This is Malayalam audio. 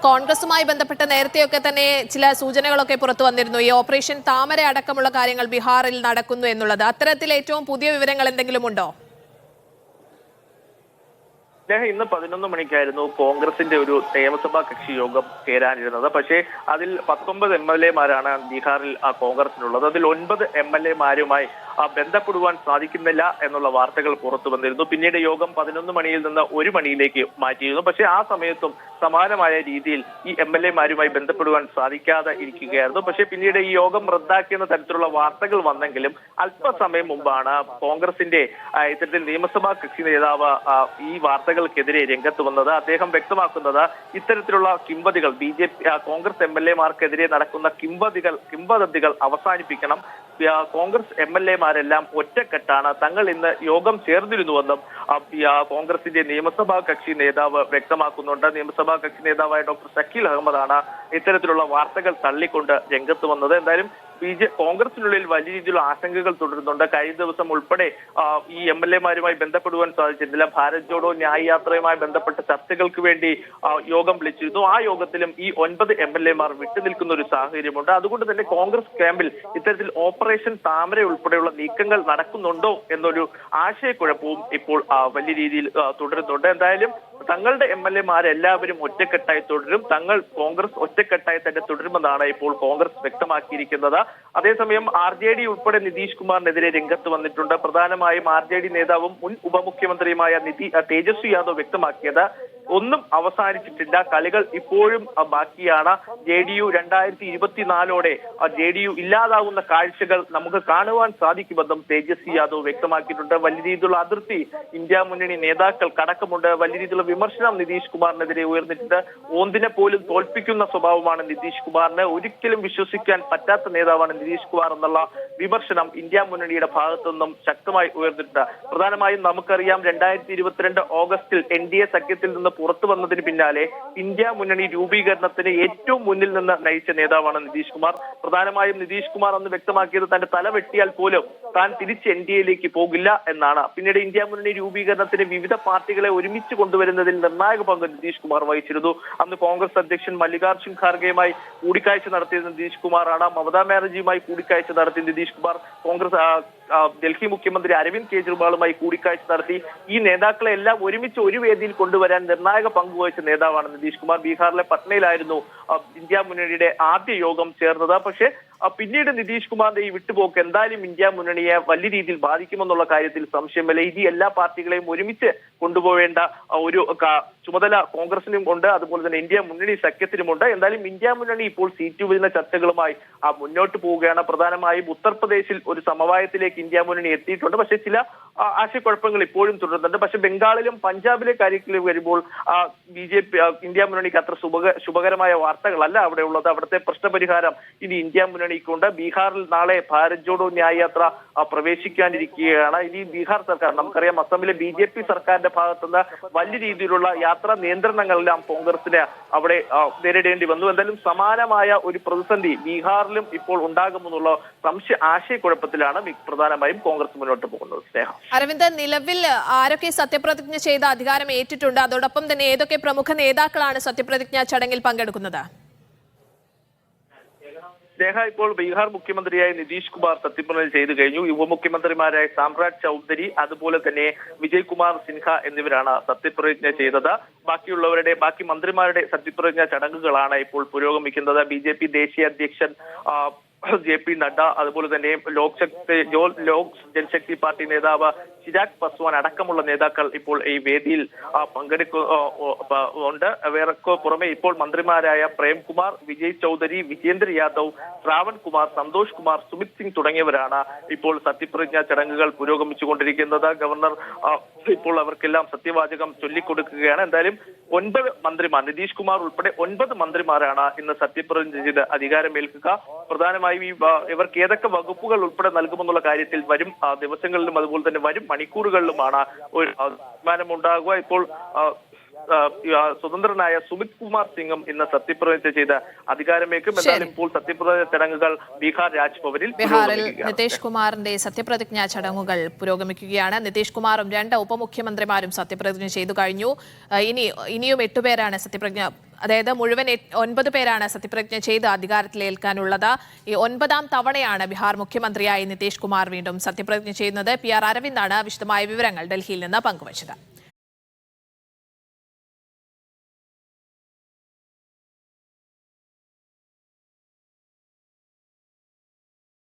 കോൺഗ്രസുമായി ബന്ധപ്പെട്ട് നേരത്തെയൊക്കെ തന്നെ ചില സൂചനകളൊക്കെ പുറത്തു വന്നിരുന്നു. ഈ ഓപ്പറേഷൻ താമര അടക്കമുള്ള കാര്യങ്ങൾ ബീഹാറിൽ നടക്കുന്നു എന്നുള്ളത്. അത്തരത്തിൽ ഏറ്റവും പുതിയ വിവരങ്ങൾ എന്തെങ്കിലും ഉണ്ടോ? ഇന്ന് 11 മണിക്കായിരുന്നു കോൺഗ്രസിന്റെ ഒരു നിയമസഭാ കക്ഷി യോഗം ചേരാനിരുന്നത്. പക്ഷേ അതിൽ 19 MLA-മാരാണ് ബീഹാറിൽ കോൺഗ്രസിനുള്ളത്. അതിൽ 9 MLA-മാരുമായി ബന്ധപ്പെടുവാൻ സാധിക്കുന്നില്ല എന്നുള്ള വാർത്തകൾ പുറത്തു വന്നിരുന്നു. പിന്നീട് യോഗം 11 മണിയിൽ നിന്ന് 1 മണിയിലേക്ക് മാറ്റിയിരുന്നു. പക്ഷേ ആ സമയത്തും സമാനമായ രീതിയിൽ ഈ MLA-മാരുമായി ബന്ധപ്പെടുവാൻ സാധിക്കാതെ ഇരിക്കുകയായിരുന്നു. പക്ഷേ പിന്നീട് ഈ യോഗം റദ്ദാക്കിയെന്ന തരത്തിലുള്ള വാർത്തകൾ വന്നെങ്കിലും അല്പസമയം മുമ്പാണ് കോൺഗ്രസിന്റെ ഇത്തരത്തിൽ നിയമസഭാ കക്ഷി നേതാവ് ഈ വാർത്തകൾക്കെതിരെ രംഗത്ത് വന്നത്. അദ്ദേഹം വ്യക്തമാക്കുന്നത് ഇത്തരത്തിലുള്ള കിംവദികൾ കോൺഗ്രസ് MLA-മാർക്കെതിരെ നടക്കുന്ന കിംവദന്തികൾ അവസാനിപ്പിക്കണം. കോൺഗ്രസ് MLA-മാരെല്ലാം ഒറ്റക്കെട്ടാണ്. തങ്ങൾ ഇന്ന് യോഗം ചേർന്നിരുന്നുവെന്നും കോൺഗ്രസിന്റെ നിയമസഭാ കക്ഷി നേതാവ് വ്യക്തമാക്കുന്നുണ്ട്. നിയമസഭാ കക്ഷി നേതാവായ ഡോക്ടർ ഷക്കീൽ അഹമ്മദാണ് ഇത്തരത്തിലുള്ള വാർത്തകൾ തള്ളിക്കൊണ്ട് രംഗത്ത് വന്നത്. എന്തായാലും കോൺഗ്രസിനുള്ളിൽ വലിയ രീതിയിലുള്ള ആശങ്കകൾ തുടരുന്നുണ്ട്. കഴിഞ്ഞ ദിവസം ഉൾപ്പെടെ ഈ MLA-മാരുമായി ബന്ധപ്പെടുവാൻ സാധിച്ചിരുന്നില്ല. ഭാരത് ജോഡോ ന്യായ് യാത്രയുമായി ബന്ധപ്പെട്ട ചർച്ചകൾക്ക് വേണ്ടി യോഗം വിളിച്ചിരുന്നു. ആ യോഗത്തിലും ഈ 9 MLA-മാർ വിട്ടുനിൽക്കുന്ന ഒരു സാഹചര്യമുണ്ട്. അതുകൊണ്ട് തന്നെ കോൺഗ്രസ് ക്യാമ്പിൽ ഇത്തരത്തിൽ ഓപ്പറേഷൻ താമര ഉൾപ്പെടെയുള്ള നീക്കങ്ങൾ നടക്കുന്നുണ്ടോ എന്നൊരു ആശയക്കുഴപ്പവും ഇപ്പോൾ വലിയ രീതിയിൽ തുടരുന്നുണ്ട്. എന്തായാലും തങ്ങളുടെ MLA-മാരെല്ലാവരും ഒറ്റക്കെട്ടായി തുടരും. കോൺഗ്രസ് ഒറ്റക്കെട്ടായി തന്നെ തുടരുമെന്നാണ് ഇപ്പോൾ കോൺഗ്രസ് വ്യക്തമാക്കിയിരിക്കുന്നത്. അതേസമയം RJD ഉൾപ്പെടെ നിതീഷ് കുമാറിനെതിരെ രംഗത്ത് വന്നിട്ടുണ്ട്. പ്രധാനമായും RJD നേതാവും മുൻ ഉപമുഖ്യമന്ത്രിയുമായ തേജസ്വി യാദവ് വ്യക്തമാക്കിയത് ഒന്നും അവസാനിച്ചിട്ടില്ല, കളികൾ ഇപ്പോഴും ബാക്കിയാണ്. JDU 2024 JDU ഇല്ലാതാവുന്ന കാഴ്ചകൾ നമുക്ക് കാണുവാൻ സാധിക്കുമെന്നും തേജസ്വി യാദവ് വ്യക്തമാക്കിയിട്ടുണ്ട്. വലിയ രീതിയിലുള്ള അതിർത്തി ഇന്ത്യ മുന്നണി നേതാക്കൾ കടക്കമുണ്ട്. വലിയ രീതിയിലുള്ള വിമർശനം നിതീഷ് കുമാറിനെതിരെ ഉയർന്നിട്ടുണ്ട്. ഓന്തിനെ പോലും തോൽപ്പിക്കുന്ന സ്വഭാവമാണ് നിതീഷ് കുമാറിന്. ഒരിക്കലും വിശ്വസിക്കാൻ പറ്റാത്ത നേതാവാണ് നിതീഷ് കുമാർ എന്നുള്ള വിമർശനം ഇന്ത്യ മുന്നണിയുടെ ഭാഗത്തു നിന്നും ശക്തമായി ഉയർന്നിട്ടുണ്ട്. പ്രധാനമായും നമുക്കറിയാം 2022 ഓഗസ്റ്റിൽ NDA സഖ്യത്തിൽ നിന്ന് പുറത്തു വന്നതിന് പിന്നാലെ ഇന്ത്യ മുന്നണി രൂപീകരണത്തിന് ഏറ്റവും മുന്നിൽ നിന്ന് നയിച്ച നേതാവാണ് നിതീഷ് കുമാർ. പ്രധാനമായും നിതീഷ് കുമാർ അന്ന് വ്യക്തമാക്കിയത് തന്റെ തല വെട്ടിയാൽ പോലും താൻ തിരിച്ച് NDA-യിലേക്ക് പോകില്ല എന്നാണ്. പിന്നീട് ഇന്ത്യ മുന്നണി രൂപീകരണത്തിന് വിവിധ പാർട്ടികളെ ഒരുമിച്ച് കൊണ്ടുവരുന്നതിൽ നിർണായക പങ്ക് നിതീഷ് കുമാർ വഹിച്ചിരുന്നു. അന്ന് കോൺഗ്രസ് അധ്യക്ഷൻ മല്ലികാർജുൻ ഖാർഗെയുമായി കൂടിക്കാഴ്ച നടത്തിയത് നിതീഷ് കുമാറാണ്. മമതാ ബാനർജിയുമായി കൂടിക്കാഴ്ച നടത്തിയ നിതീഷ് കുമാർ കോൺഗ്രസ് ഡൽഹി മുഖ്യമന്ത്രി അരവിന്ദ് കെജ്രിവാളുമായി കൂടിക്കാഴ്ച നടത്തി. ഈ നേതാക്കളെ എല്ലാം ഒരുമിച്ച് ഒരു വേദിയിൽ കൊണ്ടുവരാൻ നിർണായക പങ്കുവഹിച്ച നേതാവാണ് നിതീഷ് കുമാർ. ബീഹാറിലെ പട്നയിലായിരുന്നു ഇന്ത്യ മുന്നണിയുടെ ആദ്യ യോഗം ചേർന്നത്. പക്ഷേ പിന്നീട് നിതീഷ് കുമാറിന്റെ ഈ വിട്ടുപോക്ക് എന്തായാലും ഇന്ത്യ മുന്നണിയെ വലിയ രീതിയിൽ ബാധിക്കുമെന്നുള്ള കാര്യത്തിൽ സംശയമില്ല. ഇത് എല്ലാ പാർട്ടികളെയും ഒരുമിച്ച് കൊണ്ടുപോവേണ്ട ഒരു ചുമതല കോൺഗ്രസിനും ഉണ്ട്, അതുപോലെ തന്നെ ഇന്ത്യ മുന്നണി സഖ്യത്തിനുമുണ്ട്. എന്തായാലും ഇന്ത്യ മുന്നണി ഇപ്പോൾ സീറ്റ് വിഭജന ചർച്ചകളുമായി മുന്നോട്ട് പോവുകയാണ്. പ്രധാനമായും ഉത്തർപ്രദേശിൽ ഒരു സമവായത്തിലേക്ക് ഇന്ത്യ മുന്നണി എത്തിയിട്ടുണ്ട്. പക്ഷെ ചില ആശയക്കുഴപ്പങ്ങൾ ഇപ്പോഴും തുടരുന്നുണ്ട്. പക്ഷെ ബംഗാളിലും പഞ്ചാബിലെ കാര്യത്തിൽ വരുമ്പോൾ BJP ഇന്ത്യ മുന്നണിക്ക് അത്ര ശുഭകരമായ വാർത്തകളല്ല അവിടെ ഉള്ളത്. അവിടുത്തെ പ്രശ്നപരിഹാരം ഇനി ഇന്ത്യ മുന്നണിക്കുണ്ട്. ബീഹാറിൽ നാളെ ഭാരത് ജോഡോ ന്യായ് യാത്ര പ്രവേശിക്കാനിരിക്കുകയാണ്. ഇനി ബീഹാർ സർക്കാർ, നമുക്കറിയാം അസമിലെ BJP സർക്കാരിന്റെ ഭാഗത്തുനിന്ന് വലിയ രീതിയിലുള്ള യാത്രാ നിയന്ത്രണങ്ങളെല്ലാം കോൺഗ്രസിന് അവിടെ നേരിടേണ്ടി വന്നു. എന്തായാലും സമാനമായ ഒരു പ്രതിസന്ധി ബീഹാറിലും ഇപ്പോൾ ഉണ്ടാകുമെന്നുള്ള ആശയക്കുഴപ്പത്തിലാണ് പ്രധാനമായും കോൺഗ്രസ് മുന്നോട്ട് പോകുന്നത്. അരവിന്ദ്, നിലവിൽ ആരൊക്കെ സത്യപ്രതിജ്ഞ ചെയ്ത് അധികാരം ഏറ്റിട്ടുണ്ട്? അതോടൊപ്പം തന്നെ ഏതൊക്കെ പ്രമുഖ നേതാക്കളാണ് സത്യപ്രതിജ്ഞാ ചടങ്ങിൽ പങ്കെടുക്കുന്നത്? ഇപ്പോൾ ബീഹാർ മുഖ്യമന്ത്രിയായ നിതീഷ് കുമാർ സത്യപ്രതിജ്ഞ ചെയ്തു കഴിഞ്ഞു. ഉപമുഖ്യമന്ത്രിമാരായ സാമ്രാജ് ചൌധരി, അതുപോലെ തന്നെ വിജയ് കുമാർ സിൻഹ എന്നിവരാണ് സത്യപ്രതിജ്ഞ ചെയ്തത്. ബാക്കി മന്ത്രിമാരുടെ സത്യപ്രതിജ്ഞാ ചടങ്ങുകളാണ് ഇപ്പോൾ പുരോഗമിക്കുന്നത്. BJP ദേശീയ അധ്യക്ഷൻ JP നഡ്ഡ, അതുപോലെ തന്നെ ലോക് ജനശക്തി പാർട്ടി നേതാവ് ചിരാഗ് പസ്വാൻ അടക്കമുള്ള നേതാക്കൾ ഇപ്പോൾ ഈ വേദിയിൽ പങ്കെടുക്കുന്നുണ്ട്. വേറെക്കോ പുറമെ ഇപ്പോൾ മന്ത്രിമാരായ പ്രേംകുമാർ, വിജയ് ചൌധരി, വിജേന്ദ്ര യാദവ്, ശ്രാവൺ കുമാർ, സന്തോഷ് കുമാർ, സുമിത് സിംഗ് തുടങ്ങിയവരാണ് ഇപ്പോൾ സത്യപ്രതിജ്ഞാ ചടങ്ങുകൾ പുരോഗമിച്ചുകൊണ്ടിരിക്കുന്നത്. ഗവർണർ ഇപ്പോൾ അവർക്കെല്ലാം സത്യവാചകം ചൊല്ലിക്കൊടുക്കുകയാണ്. എന്തായാലും 9 മന്ത്രിമാർ, നിതീഷ് കുമാർ ഉൾപ്പെടെ 9 മന്ത്രിമാരാണ് ഇന്ന് സത്യപ്രതിജ്ഞ ചെയ്ത് അധികാരമേൽക്കുക. പ്രധാനമായും ഇവർക്ക് ഏതൊക്കെ വകുപ്പുകൾ ഉൾപ്പെടെ നൽകുമെന്നുള്ള കാര്യത്തിൽ വരും ദിവസങ്ങളിലും അതുപോലെ തന്നെ വരും മണിക്കൂറുകളിലുമാണ് ഒരു തീരുമാനമുണ്ടാകുക. ഇപ്പോൾ സ്വതന്ത്രനായ സുമിത് കുമാർ സിംഗും ഇന്ന് സത്യപ്രതിജ്ഞ ചെയ്ത് അധികാരമേൽക്കും. എന്നാലും ഇപ്പോൾ സത്യപ്രതിജ്ഞ ചടങ്ങുകൾ ബീഹാർ രാജ്ഭവനിൽ നിതീഷ് കുമാറിന്റെ സത്യപ്രതിജ്ഞാ ചടങ്ങുകൾ പുരോഗമിക്കുകയാണ്. നിതീഷ് കുമാറും 2 ഉപമുഖ്യമന്ത്രിമാരും സത്യപ്രതിജ്ഞ ചെയ്തു കഴിഞ്ഞു. ഇനിയും 8 പേരാണ് സത്യപ്രതിജ്ഞ അതായത് മുഴുവൻ 9 പേരാണ് സത്യപ്രതിജ്ഞ ചെയ്ത് അധികാരത്തിലേൽക്കാനുള്ളത്. ഈ 9ാം തവണയാണ് ബീഹാർ മുഖ്യമന്ത്രിയായി നിതീഷ് കുമാർ വീണ്ടും സത്യപ്രതിജ്ഞ ചെയ്യുന്നത്. PR അരവിന്ദാണ് വിശദമായ വിവരങ്ങൾ ഡൽഹിയിൽ നിന്ന് പങ്കുവച്ചത്.